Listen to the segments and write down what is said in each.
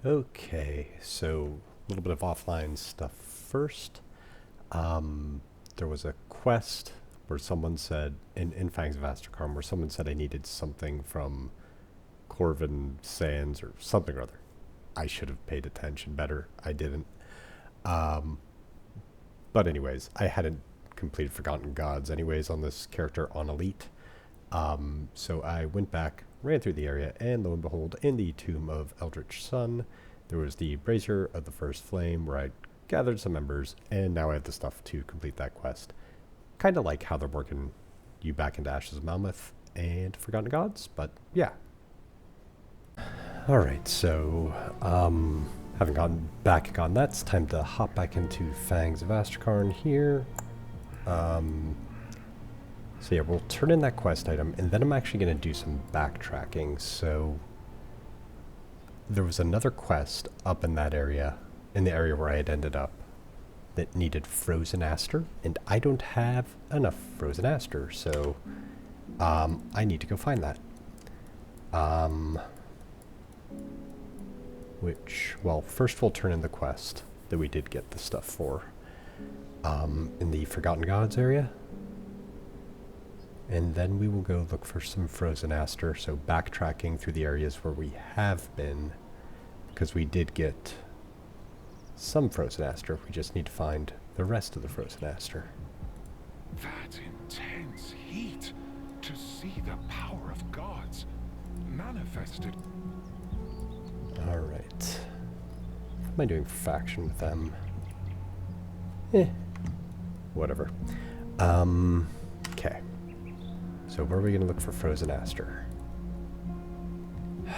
Okay, so a little bit of offline stuff first. There was a quest where someone said, in Fangs of Asterkarn, where someone said I needed something from Corvin Sands or something or other. I should have paid attention better. I didn't. Um, but anyways, I hadn't completed Forgotten Gods anyways on this character on Elite. So I went back, ran through the area, and lo and behold, in the Tomb of Eldritch Sun, there was the Brazier of the First Flame, where I gathered some members, and now I have the stuff to complete that quest. Kind of like how they're working you back into Ashes of Malmouth and Forgotten Gods, but yeah. Alright, so, having gone back on that, it's time to hop back into Fangs of Asterkarn here. So yeah, we'll turn in that quest item, and then I'm actually going to do some backtracking. So there was another quest up in that area, in the area where I had ended up, that needed Frozen Aster, and I don't have enough Frozen Aster, so I need to go find that. Well, first we'll turn in the quest that we did get the stuff for in the Forgotten Gods area. And then we will go look for some Frozen Aster, so backtracking through the areas where we have been, because we did get some Frozen Aster. We just need to find the rest of the Frozen Aster. That intense heat, to see the power of gods manifested. Alright. What am I doing for faction with them? Whatever. Okay. So where are we going to look for Frozen Aster? I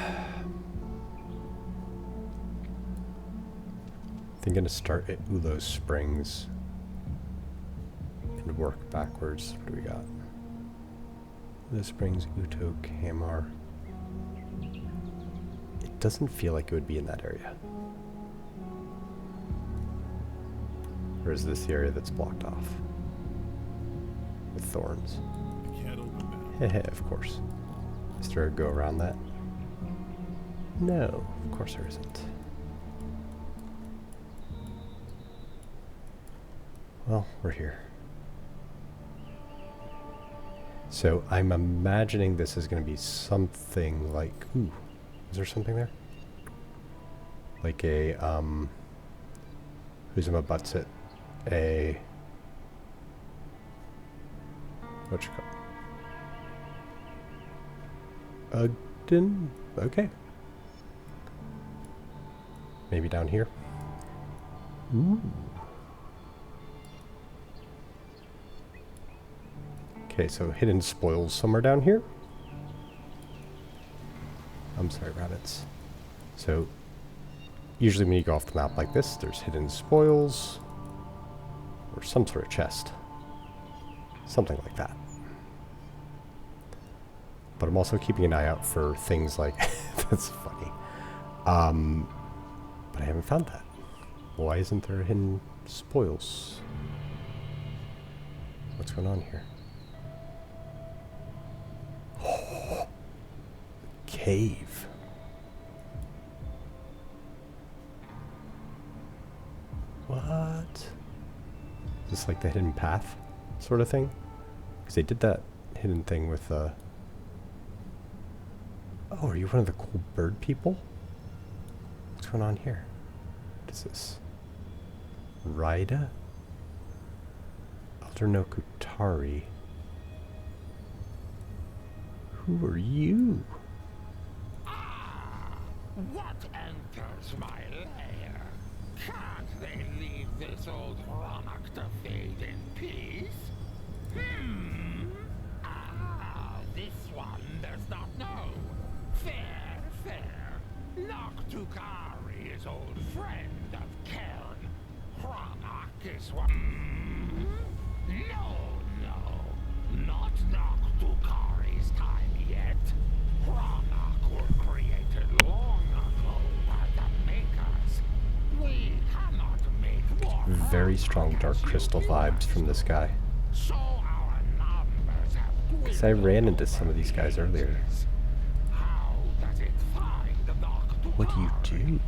think I'm going to start at Ulo Springs and work backwards. What do we got? Ulo Springs, Uto, Kamar. It doesn't feel like it would be in that area. Or is this the area that's blocked off? With thorns. Heh, of course. Is there a go around that? No, of course there isn't. Well, we're here. So I'm imagining this is going to be something like... Ooh, is there something there? Like a, who's in my butts it? A... What you call it? Ogden? Okay. Maybe down here. Ooh. Okay, so hidden spoils somewhere down here. I'm sorry, rabbits. So, usually when you go off the map like this, there's hidden spoils. Or some sort of chest. Something like that. But I'm also keeping an eye out for things like... That's funny. But I haven't found that. Why isn't there hidden spoils? What's going on here? Oh, cave. What? Is this like the hidden path sort of thing? Because they did that hidden thing with... Oh, are you one of the cool bird people? What's going on here? What is this? Raida? Aldernokutari? Who are you? What enters my lair? Can't they leave this old Ronak to fade in peace? This one does not know. Fair, fair. Noctukari is old friend of Cairn. Ronak is one. No, not Noctukari's time yet. Ronak were created long ago by the makers. We cannot make more. Very strong dark crystal vibes from this guy. So our numbers have Because I ran into some of these guys earlier. How does it find the Noctukari? What do you do?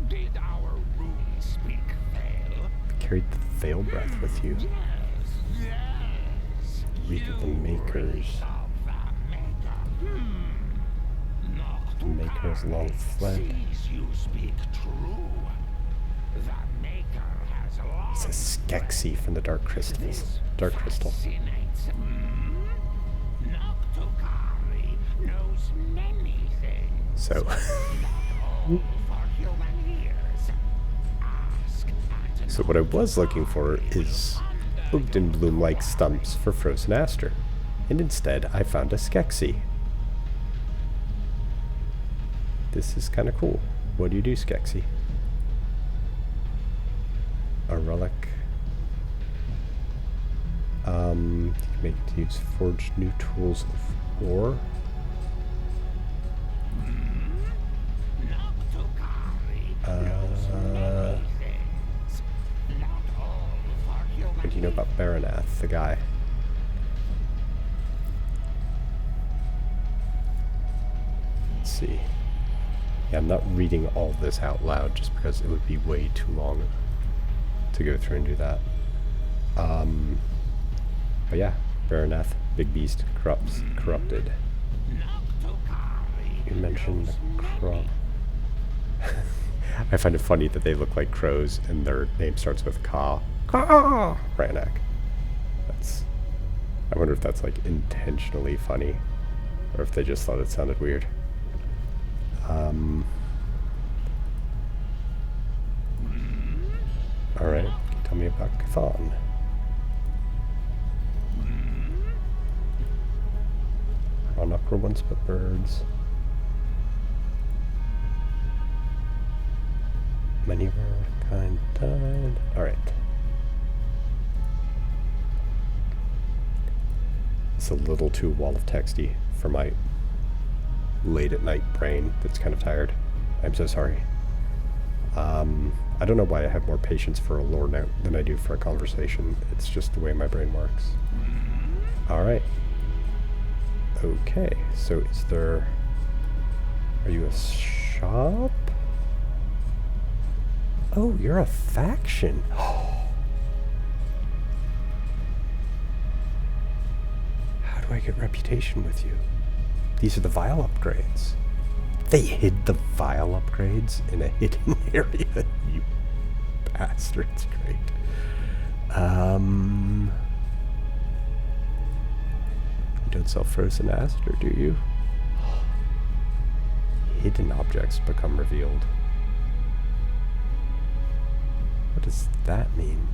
Did our rune speak fail? Carried the veil breath with you. Yes. Read the makers. Of the maker. The maker is long fled. Sees you speak true. The maker has long It's a Skeksis from the Dark Crystals. Dark Crystal. fascinates. Noctukari knows many things. So, Not all for human ears. Ask and so what I was looking for is Ogden Bloom-like stumps for Frozen Aster. And instead, I found a Skeksis. This is kind of cool. What do you do, Skeksis? A relic. You can make it to use forged new tools of war. What do you know about Baranath, the guy? Let's see. Yeah, I'm not reading all this out loud just because it would be way too long to go through and do that. But yeah, Baranath, big beast, corrupted. You mentioned crow. I find it funny that they look like crows and their name starts with Ka. Ka! Ranak. I wonder if that's like intentionally funny or if they just thought it sounded weird. Alright, tell me about Chthon. Ronok were once but birds. Many of our kind died. Alright. It's a little too wall of texty for my late at night brain that's kind of tired. I'm so sorry. I don't know why I have more patience for a lore note than I do for a conversation. It's just the way my brain works. Alright. Okay, so is there... Are you a shop? Oh, you're a faction. How do I get reputation with you? These are the vial upgrades. They hid the vial upgrades in a hidden area, you bastards. Great. You don't sell Frozen Aster, do you? Hidden objects become revealed. What does that mean?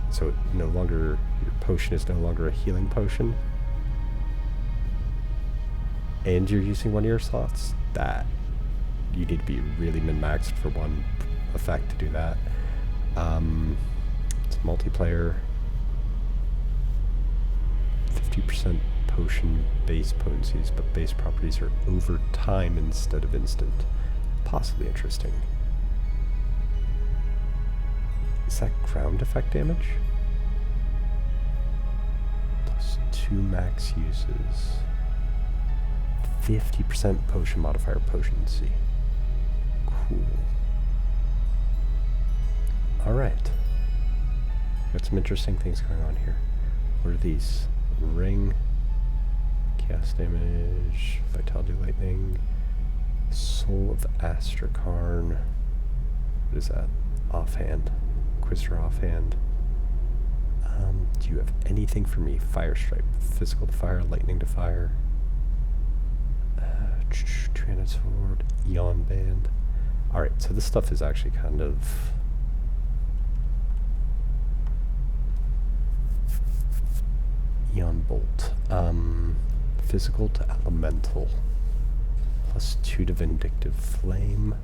So no longer, your potion is no longer a healing potion? And you're using one of your slots? That, you need to be really min-maxed for one effect to do that. It's multiplayer. 50% potion base potencies, but base properties are over time instead of instant. Possibly interesting. Is that ground effect damage? Plus 2 max uses. 50% potion modifier potency. Cool. Alright. Got some interesting things going on here. What are these? Ring. Chaos damage. Vitality lightning. Soul of Asterkarn. What is that? Offhand. Inquisitor offhand. Do you have anything for me? Fire Stripe. Physical to fire. Lightning to fire. Sword, Eon Band. Alright, so this stuff is actually kind of... Eon Bolt. Physical to Elemental. Plus 2 to Vindictive Flame.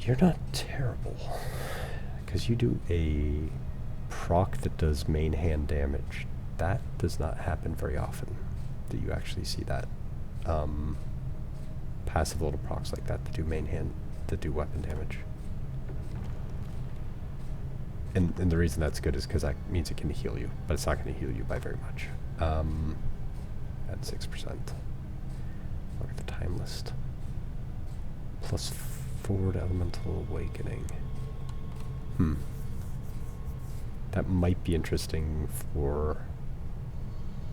You're not terrible. Because you do a proc that does main hand damage. That does not happen very often. That you actually see that. Passive little procs like that do main hand, that do weapon damage. And the reason that's good is because that means it can heal you, but it's not going to heal you by very much. At 6%. Look at the time list. +4 to Elemental Awakening. That might be interesting for...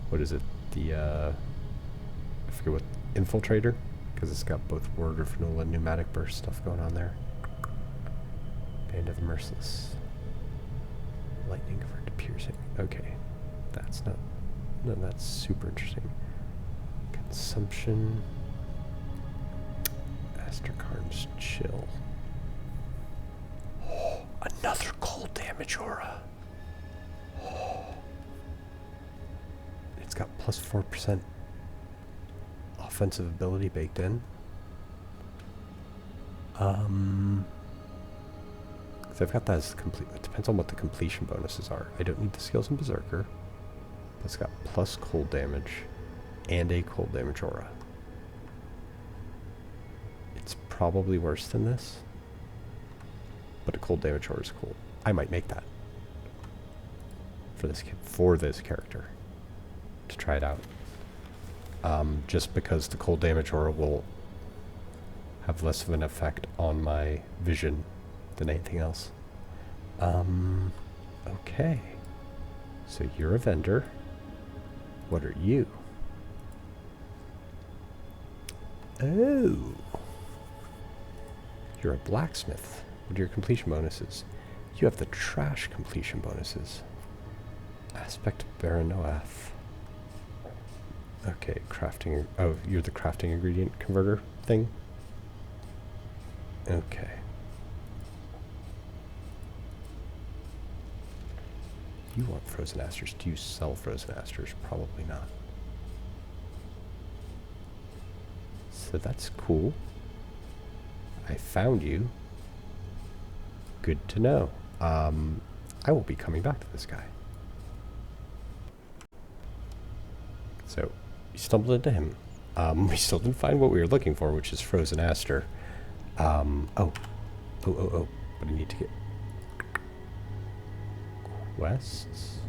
What is it? The, I forget what... Infiltrator? Because it's got both Word of Renewal and Pneumatic Burst stuff going on there. Band of the Merciless. Lightning convert to piercing. Okay. That's not... No, that's super interesting. Consumption. Asterkarn's Chill. Oh, another cold damage aura. Oh. It's got +4% offensive ability baked in. So I've got that as complete. It depends on what the completion bonuses are. I don't need the skills in Berserker. But it's got plus cold damage and a cold damage aura. It's probably worse than this, but a cold damage aura is cool. I might make that for this character to try it out. Just because the cold damage aura will have less of an effect on my vision than anything else. Okay. So you're a vendor. What are you? Oh. You're a blacksmith. What are your completion bonuses? You have the trash completion bonuses. Aspect Baranoath. Okay, crafting. Oh, you're the crafting ingredient converter thing? Okay. You want frozen asters. Do you sell frozen asters? Probably not. So that's cool. I found you. Good to know. I will be coming back to this guy. So, we stumbled into him. We still didn't find what we were looking for, which is frozen aster. Oh. But I need to get quests.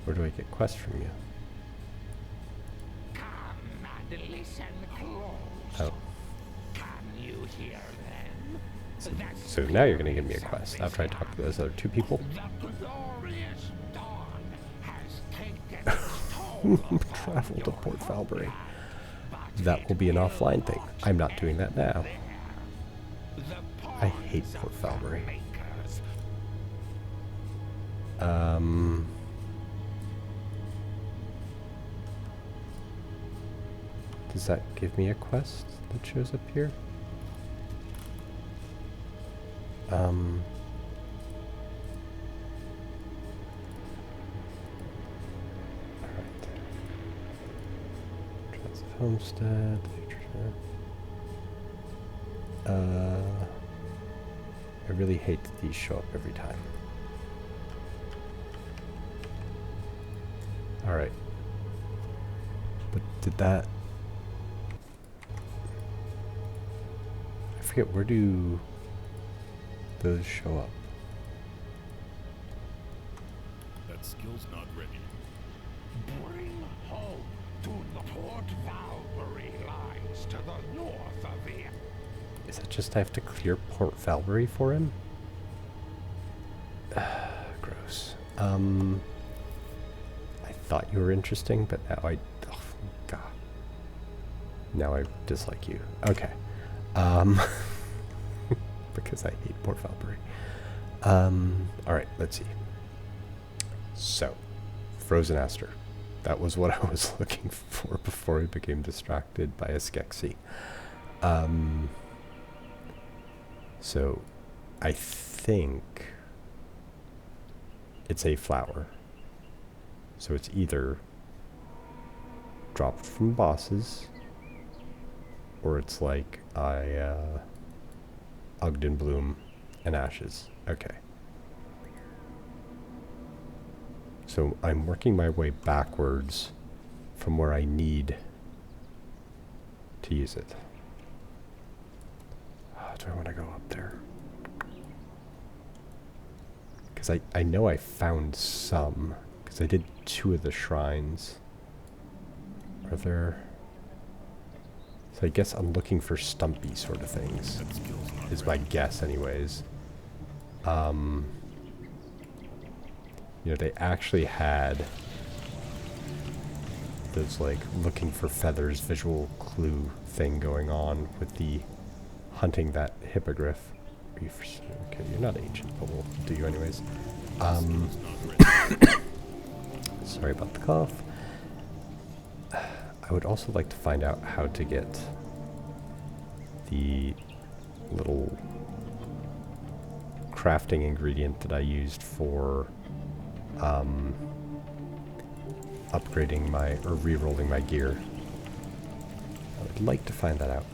Where do I get quests from you? Come and listen close. Oh. Can you hear them? So now you're going to give me a quest after I talk to those other two people. The glorious dawn has taken its toll upon Travel to your Port Falbury. but That will be an it offline thing. I'm not doing that now. The I hate pawns Port of Falbury. the makers Does that give me a quest that shows up here? Alright. Trials of Homestead, literature. I really hate that these show up every time. Alright. But did that... I forget, where do those show up? That skill's not ready. bring home to the Port Valbury lines to the north of here. Is that just I have to clear Port Valbury for him? Gross. I thought you were interesting, but now oh, God. Now I dislike you. Okay. Because I hate Port Valbury. Alright, let's see. So, Frozen Aster. That was what I was looking for before I became distracted by a Skeksis. So, I think it's a flower. So it's either dropped from bosses, or it's like Ogden Bloom and Ashes. Okay. So I'm working my way backwards from where I need to use it. Do I want to go up there? Because I know I found some. Because I did 2 of the shrines. Are there... So I guess I'm looking for stumpy sort of things, That skill's not is my guess anyways. You know, they actually had those, like, looking for feathers visual clue thing going on with the hunting that hippogriff. Are you okay, you're not ancient, but we'll do you anyways. Sorry about the cough. I would also like to find out how to get the little crafting ingredient that I used for upgrading my, or re-rolling my gear. I would like to find that out.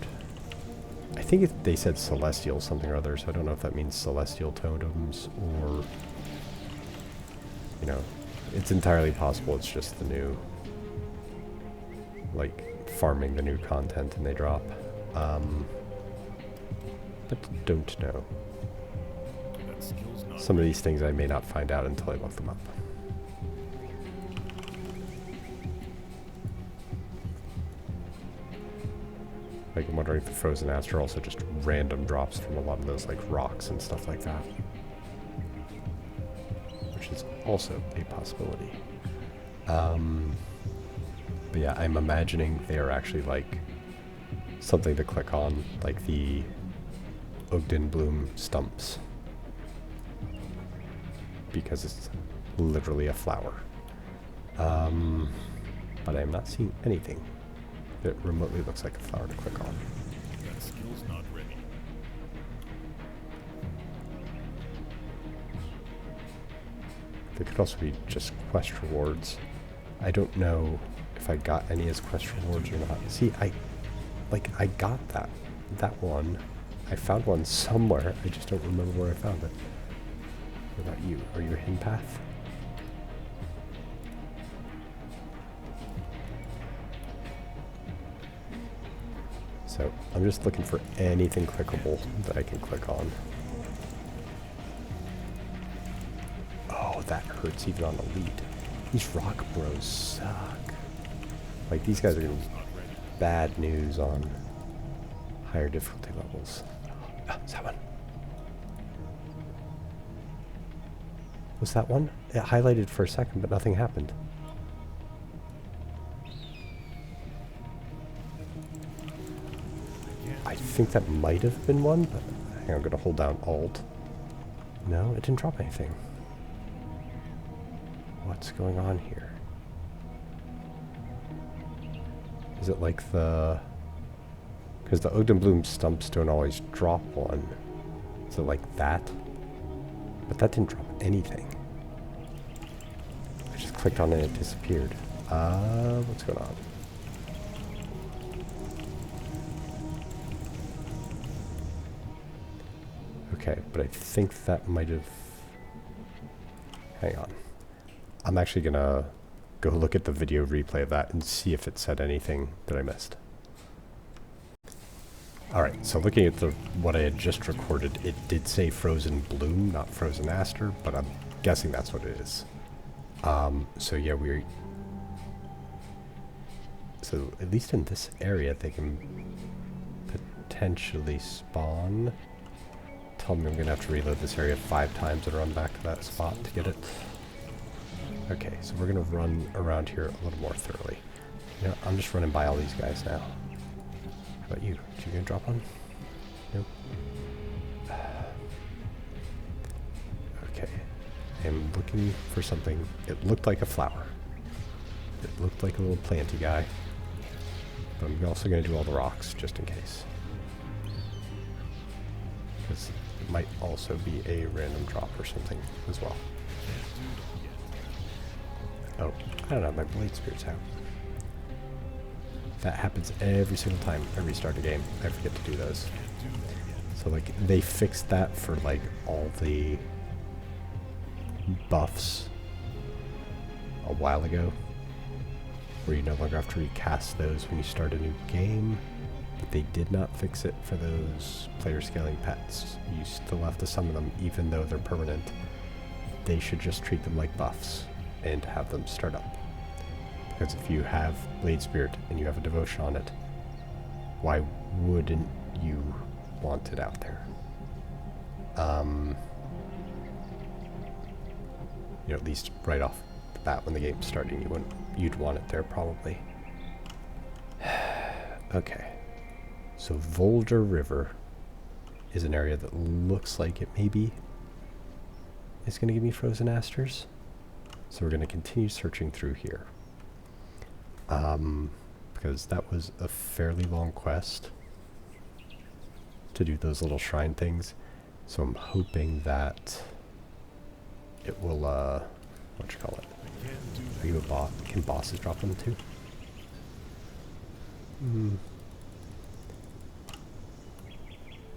I think they said celestial something or other, so I don't know if that means celestial totems or, you know, it's entirely possible it's just the new, like, farming the new content and they drop. But don't know. That skill's not Some of these things I may not find out until I look them up. Like, I'm wondering if the Frozen Aster also just random drops from a lot of those, like, rocks and stuff like that. Which is also a possibility. But yeah, I'm imagining they are actually, like, something to click on, like the Ogden Bloom stumps. Because it's literally a flower. But I'm not seeing anything that remotely looks like a flower to click on. That skill's not ready. They could also be just quest rewards. I don't know if I got any as quest rewards or not. See, I got that one. I found one somewhere. I just don't remember where I found it. What about you? Are you a hidden path? So I'm just looking for anything clickable that I can click on. Oh, that hurts even on elite. These rock bros suck. Like, these guys are getting bad news on higher difficulty levels. Ah, is that one? Was that one? It highlighted for a second, but nothing happened. I think that might have been one, but hang on, I'm gonna hold down Alt. No, it didn't drop anything. What's going on here? Is it like the... Because the Ogden Bloom stumps don't always drop one. Is it like that? But that didn't drop anything. I just clicked on it and it disappeared. What's going on? Okay, but I think that might have... Hang on. I'm actually gonna go look at the video replay of that and see if it said anything that I missed. Alright, so looking at what I had just recorded, it did say Frozen Bloom, not Frozen Aster, but I'm guessing that's what it is. So yeah, so at least in this area, they can potentially spawn. Tell me I'm gonna have to reload this area 5 times and run back to that spot to get it. Okay, so we're gonna run around here a little more thoroughly. You know, I'm just running by all these guys now. How about you? Did you gonna drop one? Nope. Okay. I'm looking for something. It looked like a flower. It looked like a little planty guy. But I'm also gonna do all the rocks, just in case. Because it might also be a random drop or something as well. Oh, I don't know, my blade spirit's out. That happens every single time I restart a game. I forget to do those. So, like, they fixed that for, like, all the buffs a while ago, where you no longer have to recast those when you start a new game. But they did not fix it for those player scaling pets. You still have to summon them, even though they're permanent. They should just treat them like buffs and have them start up. Because if you have Blade Spirit and you have a devotion on it, why wouldn't you want it out there? You know, at least right off the bat when the game's starting, you'd want it there probably. Okay. So Volder River is an area that looks like it maybe is going to give me frozen asters. So we're going to continue searching through here. Because that was a fairly long quest to do those little shrine things. So I'm hoping that it will, what you call it? Are you a boss? Can bosses drop them too?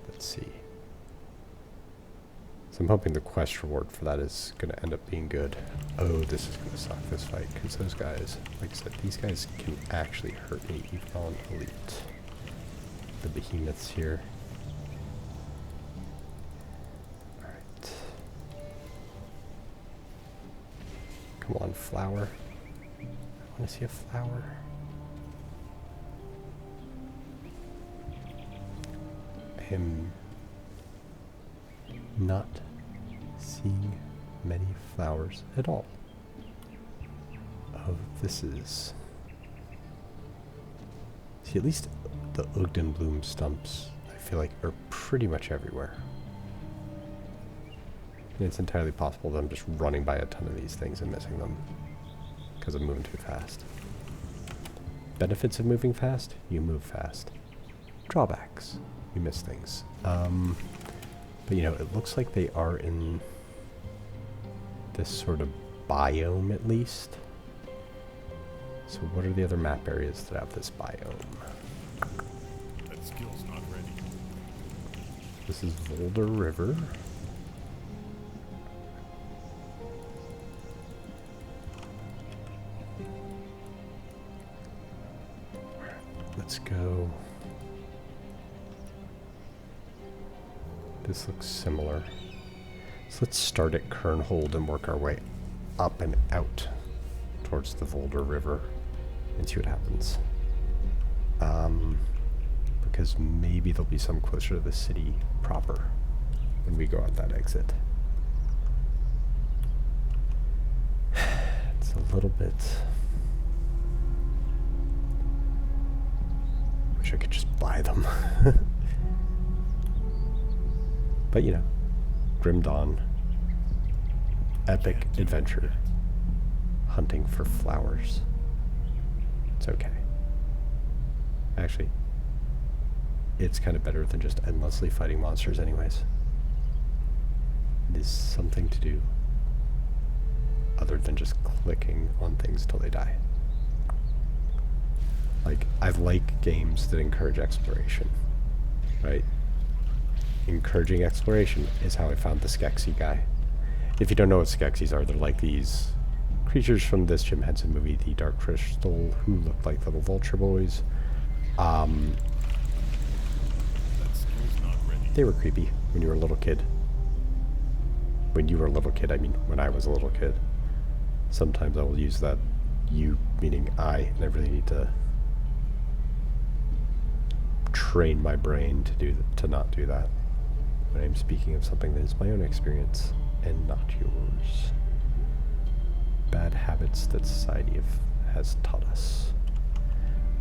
Let's see. So I'm hoping the quest reward for that is going to end up being good. Oh, this is going to suck, this fight, because those guys, like I said, these guys can actually hurt me even on elite. The behemoths here. Alright. Come on, flower. I want to see a flower. I am not seeing many flowers at all. Oh, this is... See, at least the Ogden bloom stumps, I feel like, are pretty much everywhere. And it's entirely possible that I'm just running by a ton of these things and missing them because I'm moving too fast. Benefits of moving fast? You move fast. Drawbacks? You miss things. But you know, it looks like they are in this sort of biome at least. So what are the other map areas that have this biome? That skill's not ready. This is Volder River. Let's go. This looks similar. So let's start at Kernhold and work our way up and out towards the Volder River and see what happens. Because maybe there'll be some closer to the city proper when we go out that exit. It's a little bit... Wish I could just buy them. But you know, Grim Dawn, epic adventure, hunting for flowers. It's okay. Actually, it's kind of better than just endlessly fighting monsters anyways. It is something to do other than just clicking on things till they die. Like, I like games that encourage exploration, right? Encouraging exploration is how I found the Skeksis guy. If you don't know what Skeksis are, they're like these creatures from this Jim Henson movie, The Dark Crystal, who looked like little vulture boys. They were creepy when you were a little kid. When you were a little kid, I mean when I was a little kid. Sometimes I will use that you meaning I, and I really need to train my brain to not do that. When I'm speaking of something that is my own experience and not yours. Bad habits that society has taught us.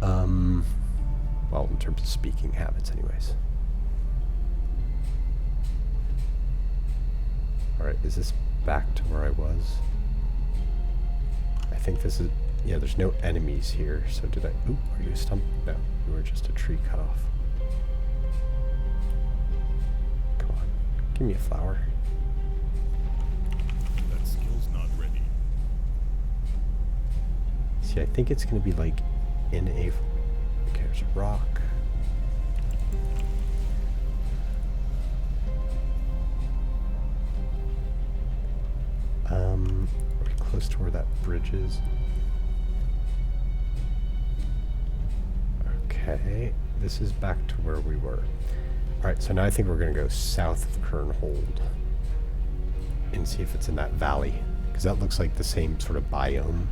Well, in terms of speaking habits anyways. Alright, is this back to where I was? I think this is... Yeah, there's no enemies here, so did I... Ooh, are you a stump? No, you were just a tree cut off. Come on, give me a flower. That skill's not ready. See, I think it's going to be like in a... Okay, there's a rock. Are we close to where that bridge is? Okay, this is back to where we were. Alright, so now I think we're going to go south of Kernhold and see if it's in that valley, because that looks like the same sort of biome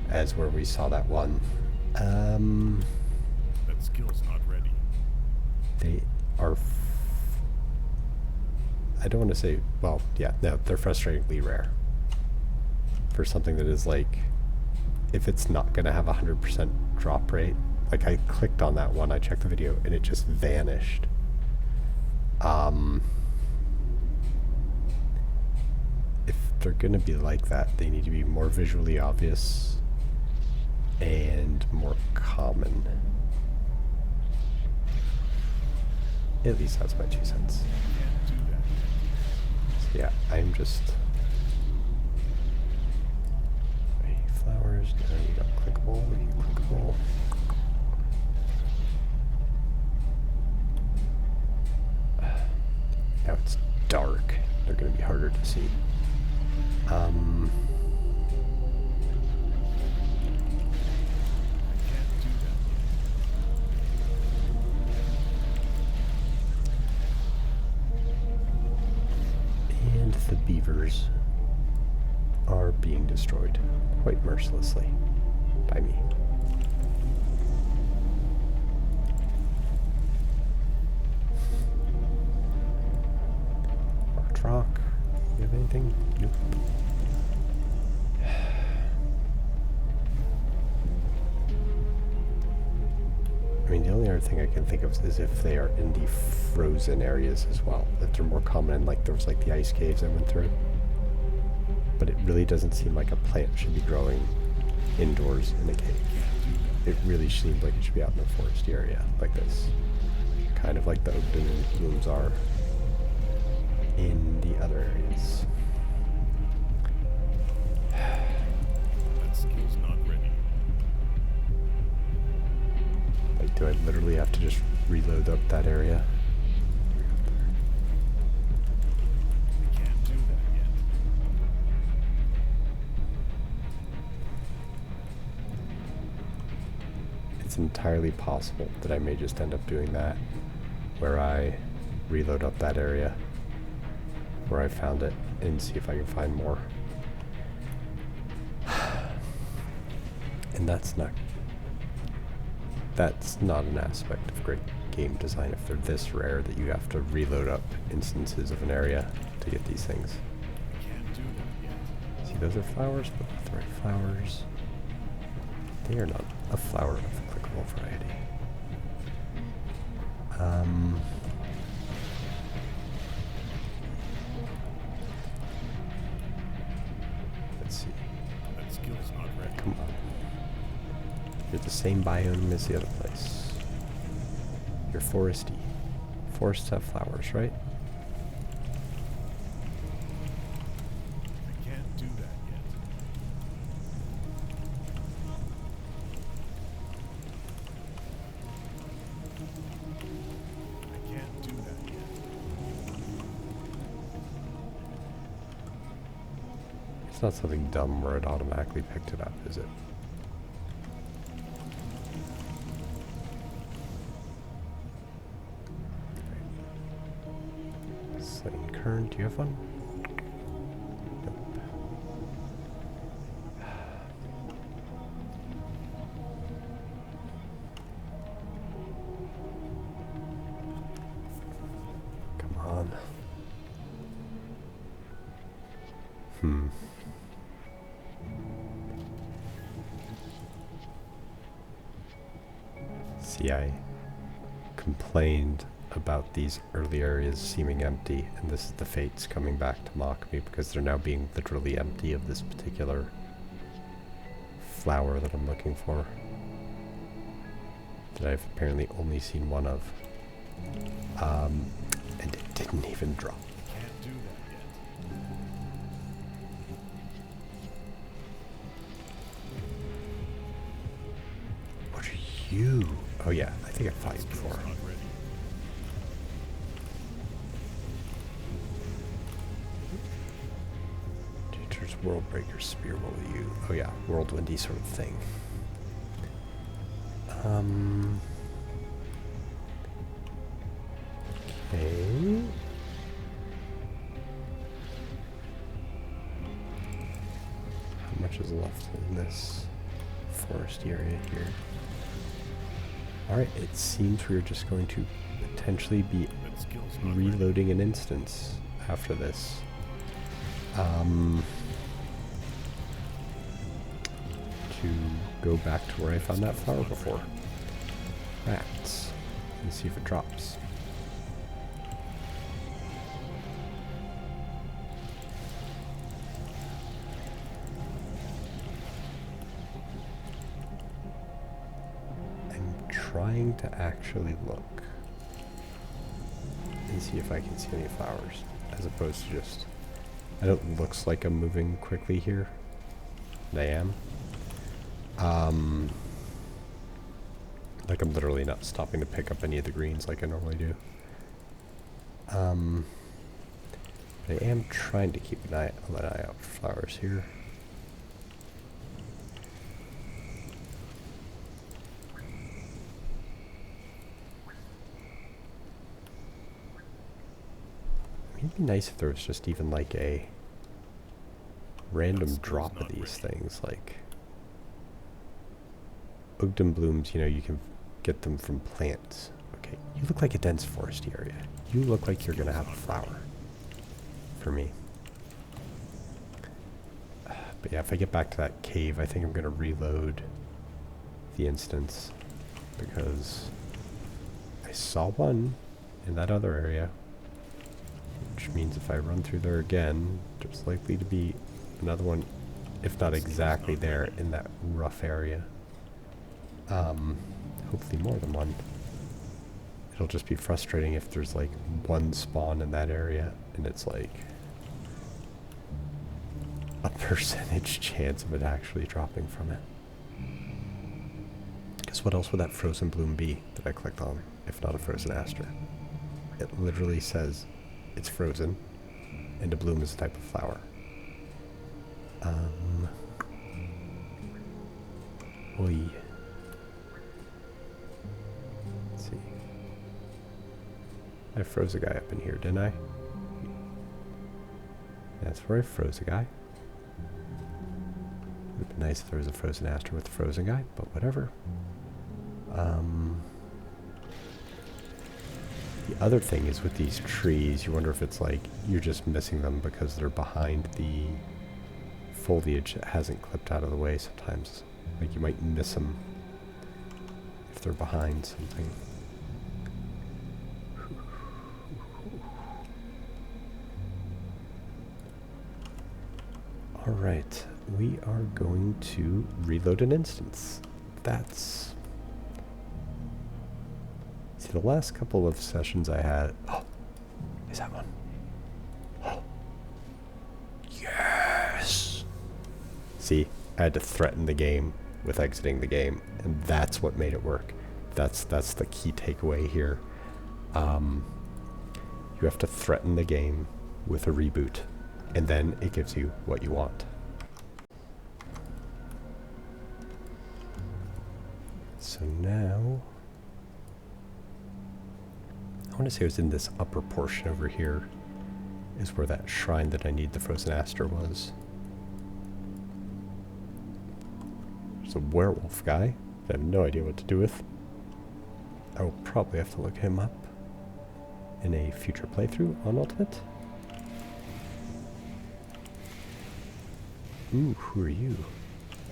as where we saw that one. That skill's not ready. They are. I don't want to say. Well, yeah, no, they're frustratingly rare. For something that is like, if it's not going to have 100% drop rate, like I clicked on that one, I checked the video, and it just vanished. If they're going to be like that, they need to be more visually obvious and more common. At least that's my 2 cents. So yeah, I'm just... Flowers, no, you got clickable, clickable. Now it's dark. They're going to be harder to see. And the beavers are being destroyed quite mercilessly by me. Rock. You have anything? Nope. I mean, the only other thing I can think of is if they are in the frozen areas as well. If they're more common, like there was like the ice caves I went through. But it really doesn't seem like a plant should be growing indoors in a cave. It really seems like it should be out in a foresty area like this. Kind of like the Ogden blooms are in the other areas. That skill's not ready. Like, do I literally have to just reload up that area? I can't do that yet. It's entirely possible that I may just end up doing that, where I reload up that area where I found it and see if I can find more. And that's not an aspect of great game design if they're this rare that you have to reload up instances of an area to get these things. I can't do that yet. See, those are flowers, but not the right flowers. They are not a flower of the clickable variety. Let's see. That skill's not ready. Come on. You're the same biome as the other place. You're foresty. Forests have flowers, right? I can't do that yet. I can't do that yet. It's not something dumb where it automatically picked it up, is it? Slain Kern, do you have one? Nope. Come on. See, I complained about these early areas seeming empty, and this is the fates coming back to mock me because they're now being literally empty of this particular flower that I'm looking for, that I've apparently only seen one of. And it didn't even drop. Can't do that yet. What are you? Oh yeah, I think I fought you before. Skill's not ready. Teacher's Worldbreaker Spear, what will you? Oh yeah, Whirlwindy sort of thing. Okay. How much is left in this forest area here? Alright, it seems we're just going to potentially be That skill's not ready. reloading an instance after this. To go back to where I found that flower before. Rats. And see if it drops. I'm trying to actually look and see if I can see any flowers, as opposed to just... It looks like I'm moving quickly here. And I am. Like I'm literally not stopping to pick up any of the greens like I normally do. But I am trying to keep an eye out for flowers here. It'd be nice if there was just even like a random drop of these things, like Ugden blooms, you know, you can get them from plants. Okay, you look like a dense foresty area. You look like you're gonna have a flower for me. But yeah, if I get back to that cave, I think I'm gonna reload the instance because I saw one in that other area, which means if I run through there again, there's likely to be another one, if not exactly there in that rough area. Hopefully more than one. It'll just be frustrating if there's like one spawn in that area and it's like a percentage chance of it actually dropping from it. Because what else would that frozen bloom be that I clicked on, if not a frozen aster? It literally says it's frozen and a bloom is a type of flower. Oi. Let's see. I froze a guy up in here, didn't I? That's where I froze a guy. It would be nice if there was a frozen aster with a frozen guy, but whatever. The other thing is with these trees, you wonder if it's like you're just missing them because they're behind the foliage that hasn't clipped out of the way sometimes. Like you might miss them if they're behind something. Alright, we are going to reload an instance. That's... See, the last couple of sessions I had... Oh! Is that one? Oh! Yes! See, I had to threaten the game with exiting the game, and that's what made it work. That's the key takeaway here. You have to threaten the game with a reboot, and then it gives you what you want. So now... I want to say it was in this upper portion over here is where that shrine that I need the frozen aster was. There's a werewolf guy that I have no idea what to do with. I will probably have to look him up in a future playthrough on Ultimate. Ooh, who are you?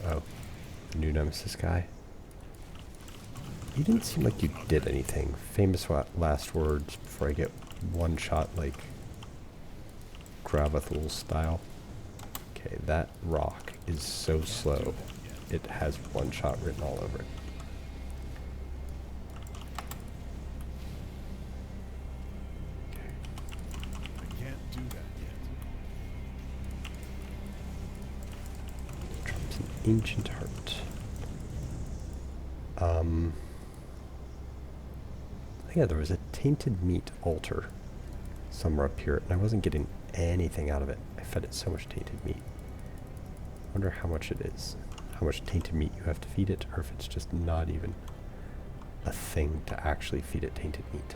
Oh, the new nemesis guy. You didn't seem like you did anything. Famous last words before I get one shot like Gravathul style. Okay, that rock is so slow. It has one shot written all over it. I can't do that yet. Drops an ancient heart. Yeah, there was a tainted meat altar somewhere up here, and I wasn't getting anything out of it. I fed it so much tainted meat. I wonder how much it is. How much tainted meat you have to feed it, or if it's just not even a thing to actually feed it tainted meat.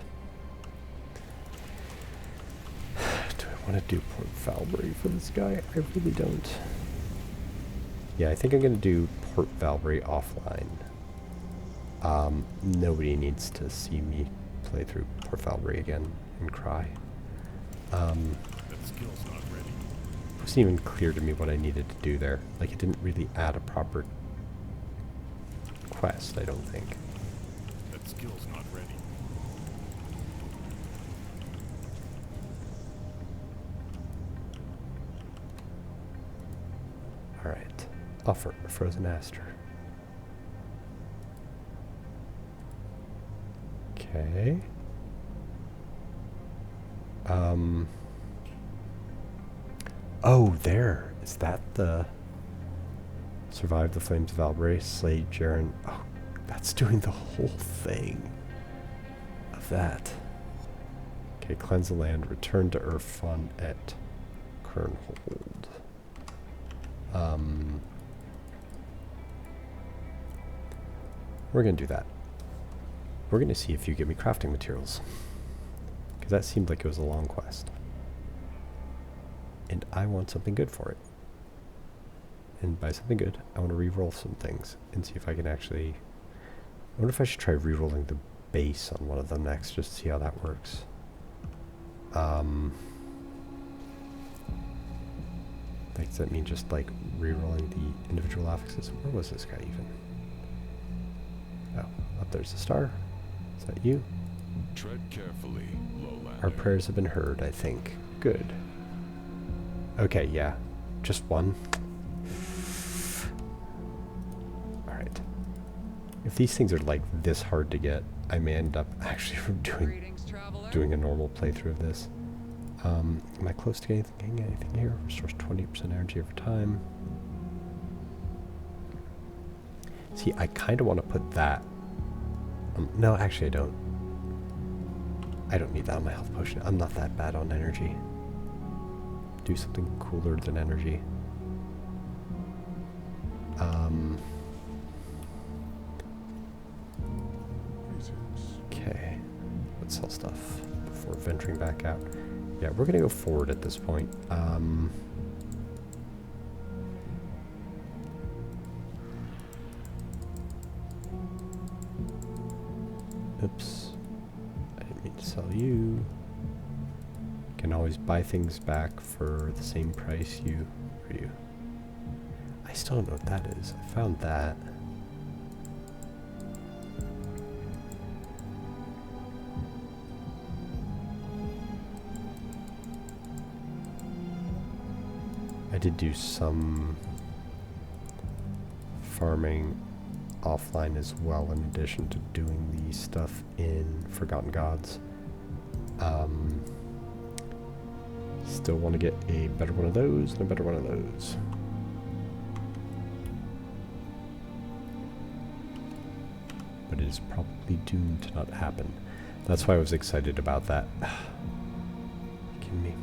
Do I want to do Port Valbury for this guy? I really don't. Yeah, I think I'm going to do Port Valbury offline. Nobody needs to see me playthrough Port Valkyrie again and cry. That skill's not ready. It wasn't even clear to me what I needed to do there. Like, it didn't really add a proper quest, I don't think. That skill's not ready. Alright. Offer a frozen aster. Okay. Oh, there. Is that the... Survive the Flames of Valkyrie, slay Jaren. Oh, that's doing the whole thing of that. Okay, cleanse the land, return to Earth Fund at Kernhold. We're going to do that. We're going to see if you give me crafting materials. Because that seemed like it was a long quest. And I want something good for it. And by something good, I want to re-roll some things and see if I can actually... I wonder if I should try re-rolling the base on one of them next, just to see how that works. Like, does that mean just like re-rolling the individual affixes? Where was this guy even? Oh, up there's the star. Is that you? Tread carefully, Lowlander. Our prayers have been heard, I think. Good. Okay, yeah. Just one. Alright. If these things are like this hard to get, I may end up actually doing a normal playthrough of this. Am I close to getting anything here? Restores 20% energy over time. See, I kind of want to put that... no, actually I don't. I don't need that on my health potion. I'm not that bad on energy. Do something cooler than energy. Okay. Let's sell stuff before venturing back out. Yeah, we're gonna go forward at this point. Oops. I didn't mean to sell you. Can always buy things back for the same price you... Or you. I still don't know what that is. I found that. I did do some farming offline as well, in addition to doing the stuff in Forgotten Gods. Still want to get a better one of those and a better one of those. But it is probably doomed to not happen. That's why I was excited about that. You kidding me?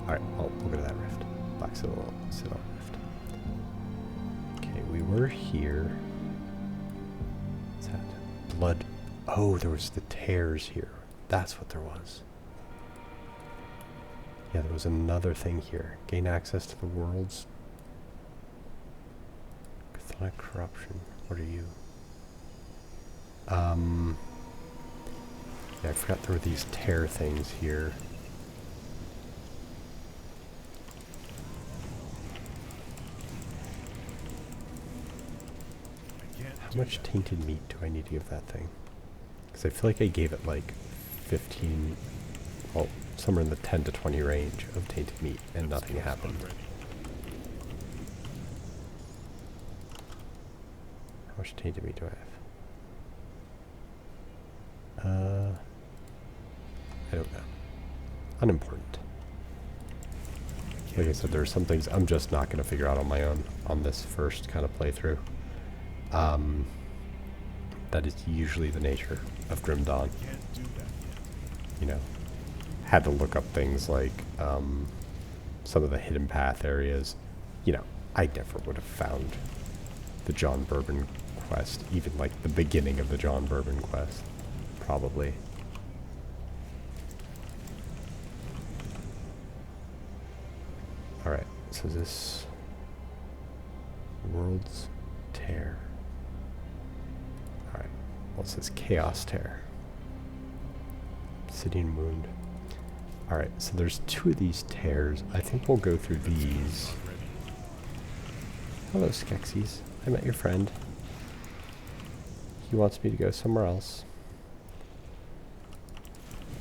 Alright, well, look at that rift. Black Citadel rift. Okay, we were here. What's that? Blood. Oh, there was the tears here. That's what there was. Yeah, there was another thing here. Gain access to the world's... Chthonic corruption. What are you? Yeah, I forgot there were these tear things here. How much tainted meat do I need to give that thing? Because I feel like I gave it like 15, well, somewhere in the 10 to 20 range of tainted meat, and nothing happened. How much tainted meat do I have? I don't know. Unimportant. Like I said, there are some things I'm just not going to figure out on my own on this first kind of playthrough. That is usually the nature of Grim Dawn. You know, had to look up things like some of the hidden path areas. You know, I never would have found the John Bourbon quest, even like the beginning of the John Bourbon quest, probably. Alright, so this World's Tear. Alright, well, it says Chaos Tear. obsidian wound. Alright, so there's 2 of these tears. I think we'll go through these. Hello, Skeksis. I met your friend. He wants me to go somewhere else.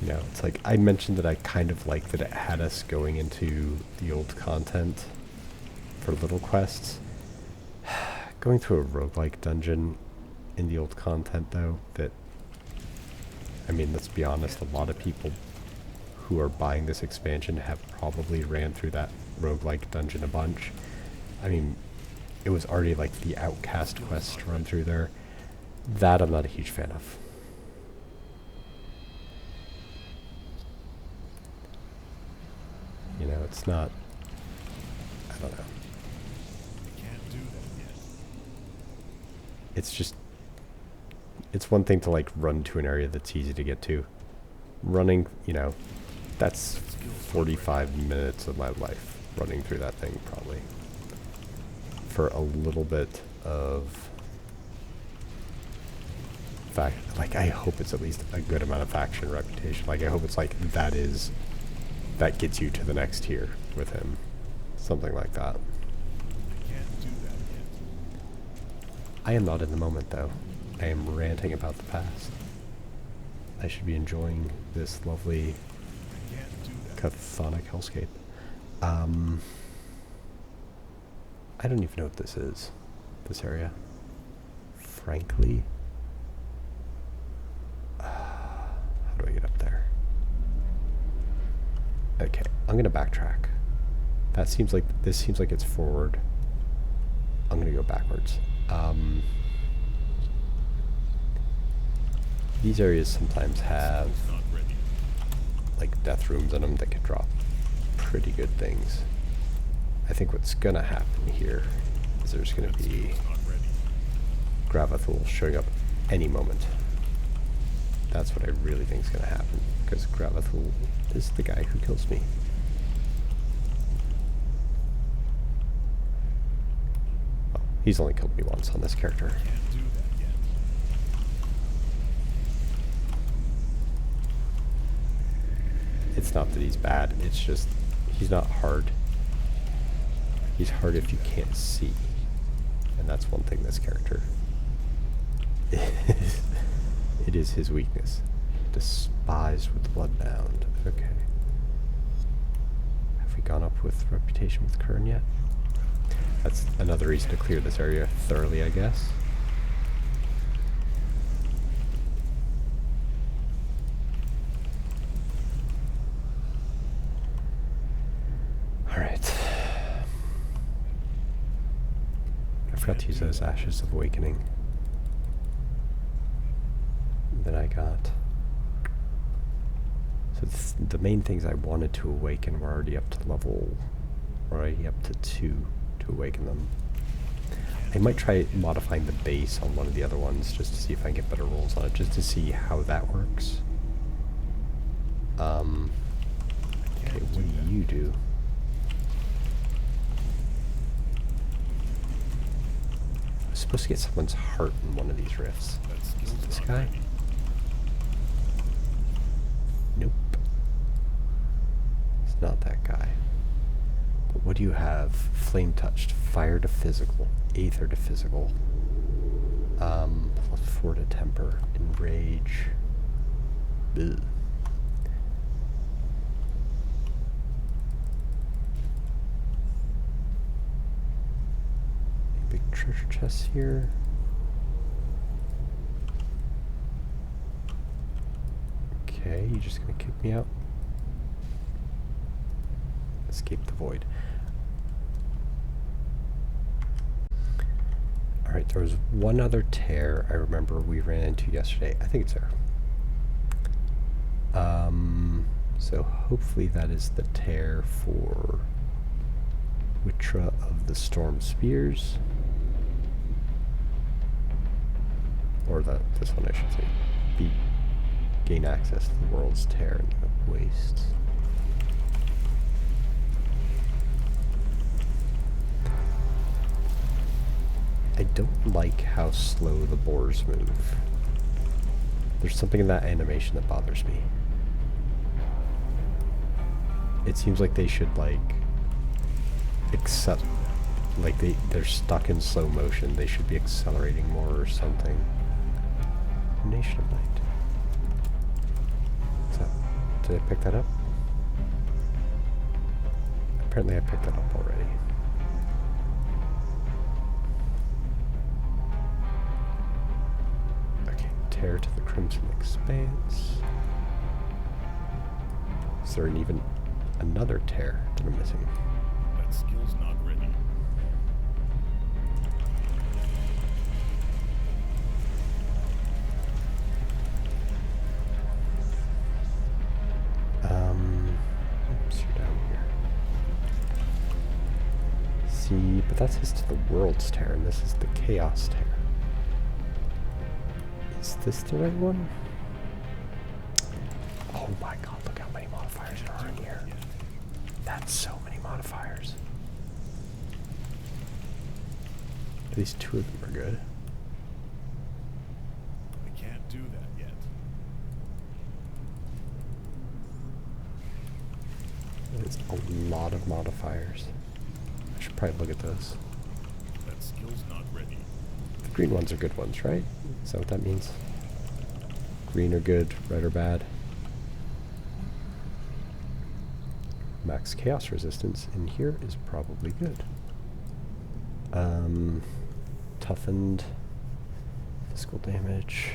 You know, it's like, I mentioned that I kind of like that it had us going into the old content for little quests. Going through a roguelike dungeon in the old content, though, that, I mean, let's be honest, a lot of people who are buying this expansion have probably ran through that roguelike dungeon a bunch. I mean, it was already like the outcast quest to run through there. That I'm not a huge fan of. You know, it's not, I don't know. Can't do that yet. It's just, it's one thing to like run to an area that's easy to get to. Running, you know, that's 45 minutes of my life running through that thing probably. For a little bit of fact, like I hope it's at least a good amount of faction reputation. Like I hope it's like that gets you to the next tier with him. Something like that. Can't do that yet. I am not in the moment though. I am ranting about the past. I should be enjoying this lovely Can't do that. chthonic hellscape. I don't even know what this is. This area. Frankly. How do I get up there? Okay, I'm gonna backtrack. This seems like it's forward. I'm gonna go backwards. These areas sometimes have Not ready. like death rooms in them that can drop pretty good things. I think what's gonna happen here is there's gonna be Not ready. Gravathul showing up any moment. That's what I really think is gonna happen, because Gravathul is the guy who kills me. Well, he's only killed me once on this character. Can't do that yet. It's not that he's bad, it's just he's not hard. He's hard if you can't see. And that's one thing this character it is his weakness. Despised with Bloodbound. Okay. Have we gone up with Reputation with Kern yet? That's another reason to clear this area thoroughly, I guess. Alright. I forgot to use those Ashes of Awakening that I got. So the main things I wanted to awaken were already up to already up to 2 to awaken them. I might try modifying the base on one of the other ones just to see if I can get better rolls on it, just to see how that works. Okay, what do you do? I was supposed to get someone's heart in one of these rifts. Is it this guy? Nope. It's not that guy. But what do you have? Flame touched, fire to physical, aether to physical, +4 to temper, enrage. Ugh. Big treasure chests here. Okay, you just gonna kick me out? Escape the void. Alright, there was one other tear I remember we ran into yesterday. I think it's there. So hopefully that is the tear for Witra of the Storm Spears. Or this one I should say. Gain access to the world's tear and the wastes. I don't like how slow the boars move. There's something in that animation that bothers me. it seems like they should like accept, like they're stuck in slow motion. They should be accelerating more or something. Nation of Light. So, did I pick that up? Apparently I picked that up already. Okay, tear to the Crimson Expanse. Is there even another tear that I'm missing? That skill's not ready. Oops, you're down here. See, but that's his to the World's tear, and this is the Chaos tear. Is this the right one? Oh my god, look how many modifiers there are in here. That's so many modifiers. At least 2 of them are good. I can't do that yet. There's a lot of modifiers. I should probably look at those. That skill's not ready. The green ones are good ones, right? Is that what that means? Green are good, red are bad. Max chaos resistance in here is probably good. Toughened. Physical damage.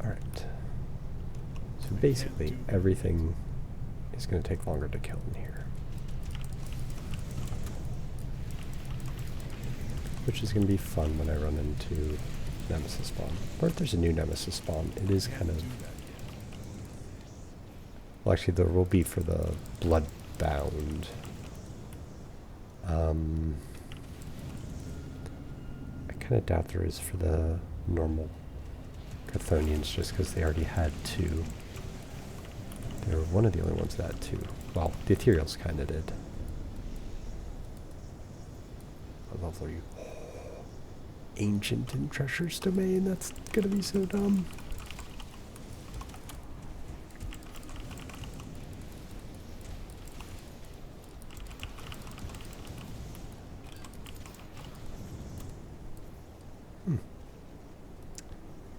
Alright. So basically, everything is going to take longer to kill in here. Which is going to be fun when I run into Nemesis spawn. Or if there's a new Nemesis spawn, it is kind of... Well, actually, there will be for the Bloodbound. I kind of doubt there is for the normal Chthonians, just because they already had 2. They were one of the only ones that had 2. Well, the Ethereals kind of did. What level are you? Ancient and Treacherous Domain. That's gonna be so dumb.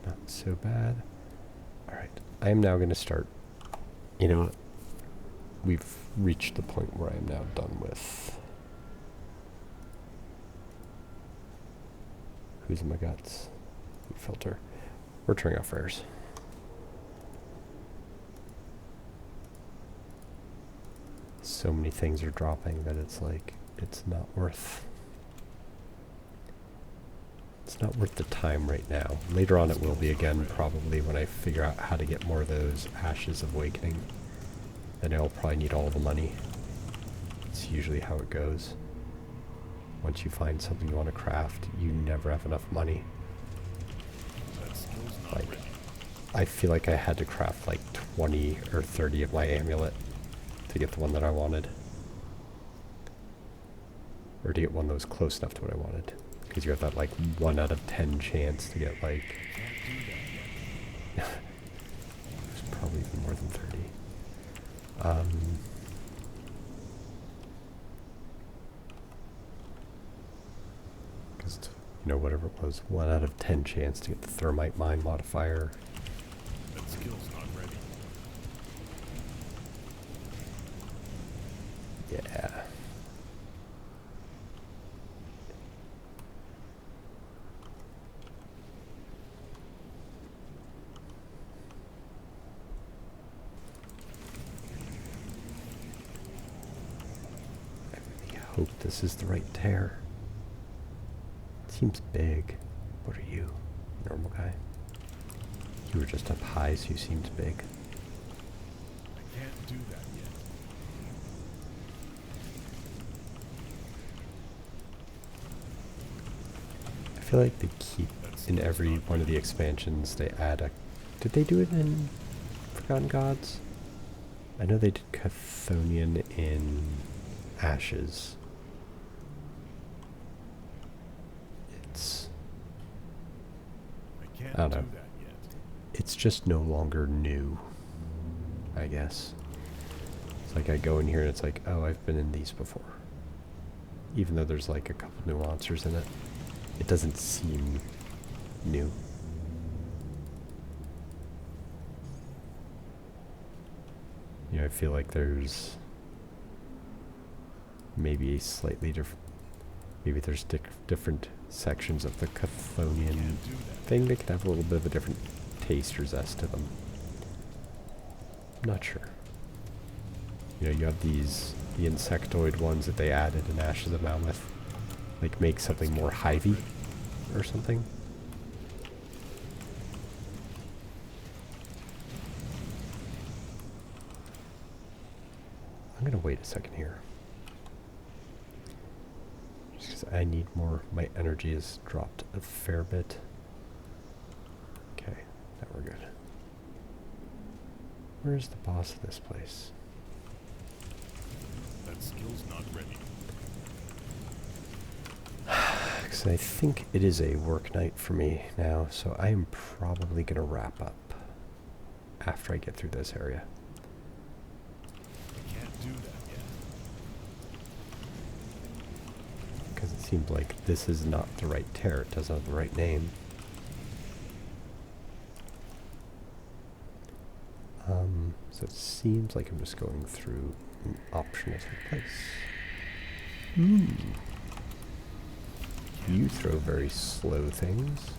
Not so bad. Alright. I am now going to start. You know what? We've reached the point where I am now done with. Who's in my guts? Filter. We're turning off rares. So many things are dropping that it's like, it's not worth. It's not worth the time right now. Later on it will be again, probably, when I figure out how to get more of those Ashes of Awakening. Then I'll probably need all the money. It's usually how it goes. Once you find something you want to craft, you never have enough money. Like, I feel like I had to craft like 20 or 30 of my amulet to get the one that I wanted. Or to get one that was close enough to what I wanted. Because you have that like 1 out of 10 chance to get like... It's probably even more than 30. Because, you know, whatever it was, 1 out of 10 chance to get the Thermite Mine modifier. That skill's not ready. Yeah. I hope this is the right tear. It seems big. What are you? Normal guy? You were just up high, so you seemed big. I can't do that yet. I feel like they keep, in every one of the expansions, they add a... Did they do it in Forgotten Gods? I know they did Chthonian in Ashes. It's... I can't I don't do know. that yet. it's just no longer new, I guess. It's like I go in here and it's like, oh, I've been in these before. Even though there's like a couple nuancers in it, it doesn't seem new. You know, I feel like there's maybe a slightly different, maybe there's different sections of the Chthonian thing that could have a little bit of a different taste or zest to them. I'm not sure. You know, you have the insectoid ones that they added in Ashes of Mammoth, like make something more hivey or something. I'm gonna wait a second here. Just because I need more. My energy has dropped a fair bit. Okay, now we're good. Where's the boss of this place? That skill's not ready. Because I think it is a work night for me now, so I am probably going to wrap up after I get through this area. I can't do that yet. Because it seems like this is not the right tear. It doesn't have the right name. So it seems like I'm just going through an optional place. You throw very slow things.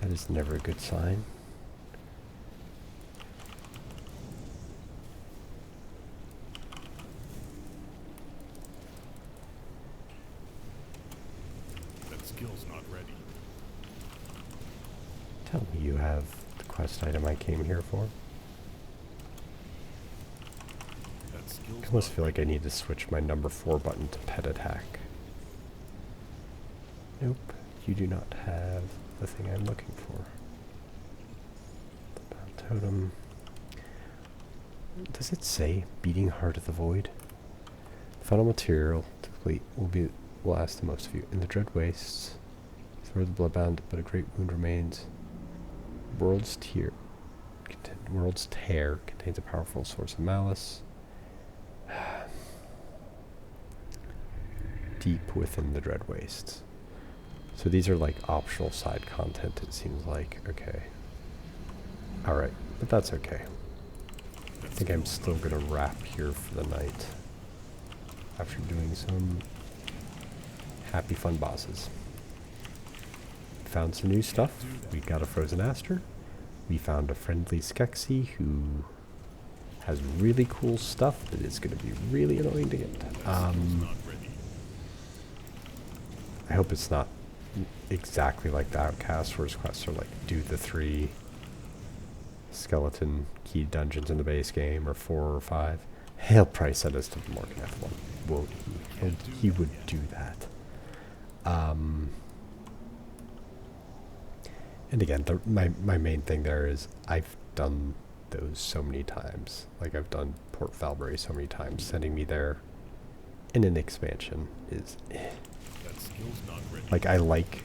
That is never a good sign. That skill's not ready. Tell me you have the quest item I came here for. That skill's I almost not feel like I need to switch my number 4 button to pet attack. Nope, you do not have the thing I'm looking for. The Bound Totem. Does it say Beating Heart of the Void? Final material to complete will ask the most of you. In the Dread Wastes, throw the Bloodbound, but a great wound remains. World's Tear contains a powerful source of malice. Deep within the Dread Wastes. So these are like optional side content, it seems like. Okay. Alright, but that's okay. I think I'm still gonna wrap here for the night. After doing some happy fun bosses. Found some new stuff. We got a Frozen Aster. We found a friendly Skeksis who has really cool stuff that is gonna be really annoying to get. not ready. I hope it's not exactly like the Outcast, where his quests are like, do the 3 skeleton key dungeons in the base game, or 4 or 5. He'll probably send us to the Morganeth one, won't he? He would do that. And again, my main thing there is I've done those so many times. Like, I've done Port Valbury so many times. Sending me there in an expansion is That skill's not ready. like, I like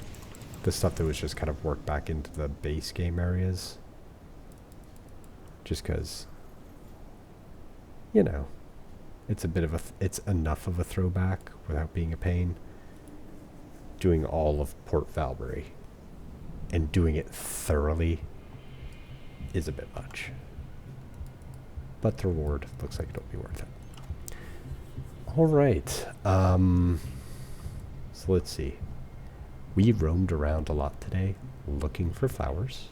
the stuff that was just kind of worked back into the base game areas. Just because, you know, it's a bit of it's enough of a throwback without being a pain. Doing all of Port Valbury and doing it thoroughly is a bit much. But the reward looks like it'll be worth it. Alright, so let's see. We roamed around a lot today looking for flowers.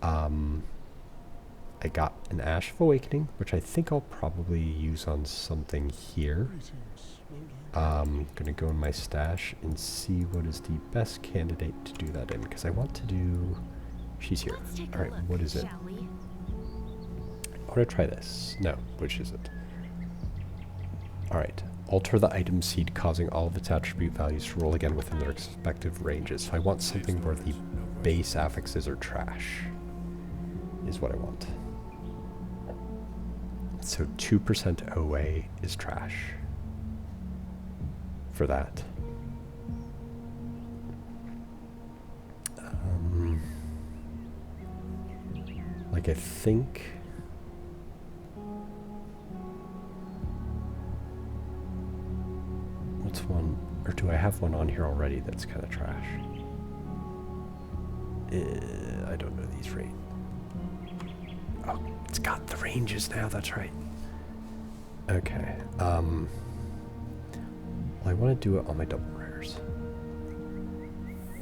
I got an Ash of Awakening, which I think I'll probably use on something here. I'm going to go in my stash and see what is the best candidate to do that in, because I want to do... She's here. Alright, what is it? I want to try this. No, which is it? Alright. Alter the item seed, causing all of its attribute values to roll again within their respective ranges. So I want something where the base affixes are trash, is what I want. So 2% OA is trash for that. Like, I think... What's one... Or do I have one on here already that's kind of trash? I don't know these rate. Oh, it's got the ranges now, that's right. Okay, well, I want to do it on my double rares.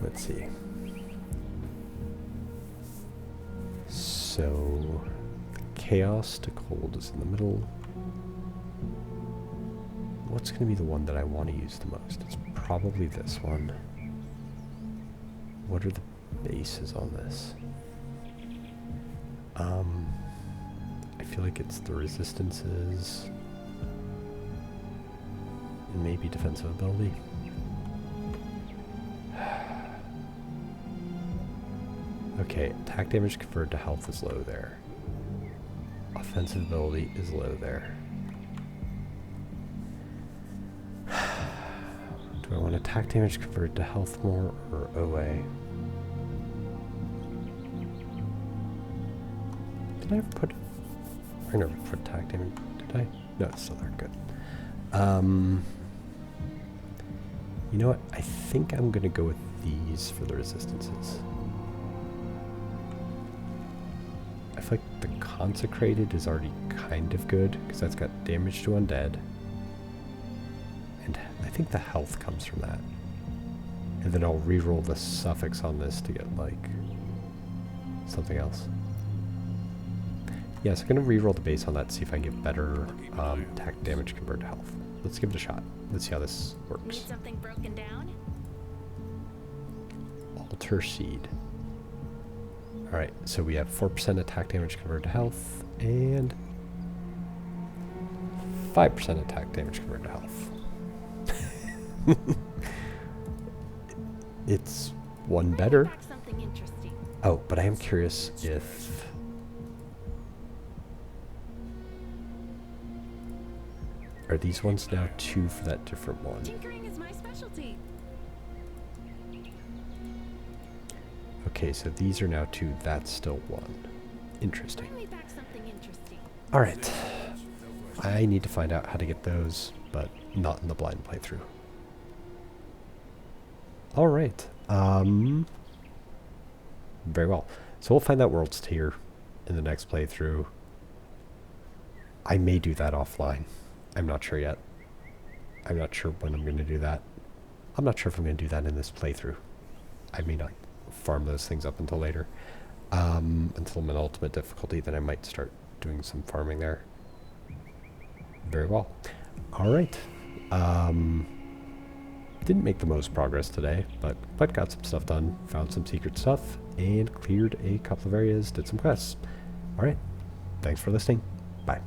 Let's see. So, Chaos to Cold is in the middle. What's going to be the one that I want to use the most? It's probably this one. What are the bases on this? I feel like it's the resistances and maybe defensive ability. Okay, attack damage converted to health is low there. Offensive ability is low there. Do I want attack damage converted to health more or OA? Did I ever put... I never put attack damage, did I? No, it's still there, good. You know what? I think I'm going to go with these for the resistances. I feel like the Consecrated is already kind of good, because that's got damage to undead. And I think the health comes from that. And then I'll reroll the suffix on this to get, like, something else. Yeah, so I'm going to reroll the base on that to see if I can get better attack damage converted to health. Let's give it a shot. Let's see how this works. Need something broken down? Alter Seed. Alright, so we have 4% attack damage converted to health, and 5% attack damage converted to health. It's one better. Back something interesting. Oh, but I am curious if... Are these ones now 2 for that different one? Tinkering is my specialty. Okay, so these are now 2, that's still 1. Interesting. Bring me back something interesting. Alright. I need to find out how to get those, but not in the blind playthrough. Alright. Very well. So we'll find that World's Tier in the next playthrough. I may do that offline. I'm not sure yet. I'm not sure when I'm going to do that. I'm not sure if I'm going to do that in this playthrough. I may not farm those things up until later. Until I'm in ultimate difficulty, then I might start doing some farming there. Very well. Alright. Didn't make the most progress today, but got some stuff done. Found some secret stuff, and cleared a couple of areas, did some quests. Alright. Thanks for listening. Bye.